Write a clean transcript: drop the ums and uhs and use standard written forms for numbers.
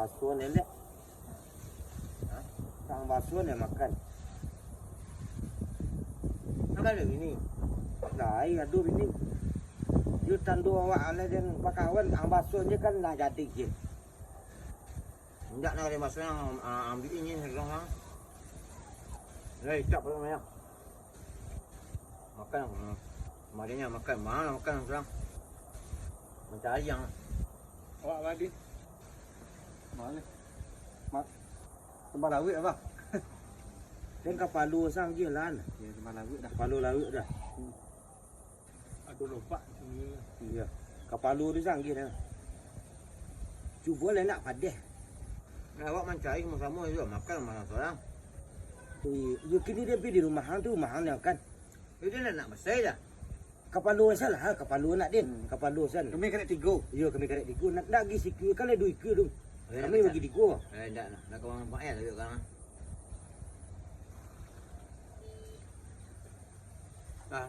bakso nenek. Sang bakso nih makan. Apa ada ini? Nah, iya aduh ini. Jutan dua awak ala dan pakawan ang bakso nya kan nak jadi je. Enggak nak ada masuk yang ambil ini sekarang. Hei, tak apa namanya? Makan, makanya makan mana makan sekarang? Mencari yang Awak badi. Mana? Tempat lawit apa? Dan kapalu sang je lah. Ya, tempat lawit dah. Kapalu laut dah. Aduh lupa. Iya. Kapalu tu sang je dah. Cuba lah nak padah. awak mencari sama-sama juga makan mana seorang. Ya kini dia pergi di rumah hang tu, rumah hang ni kan. Itu nak besar dah. Kapalu salah ha, kapalu nak din. Kapalu san. Kami kena tiga. Ya kami karek diku nak lagi sikit kan ada 2 ekor tu. Kami bagi diku. Enggak nak kawan nampak ya tapi sekarang. Ah,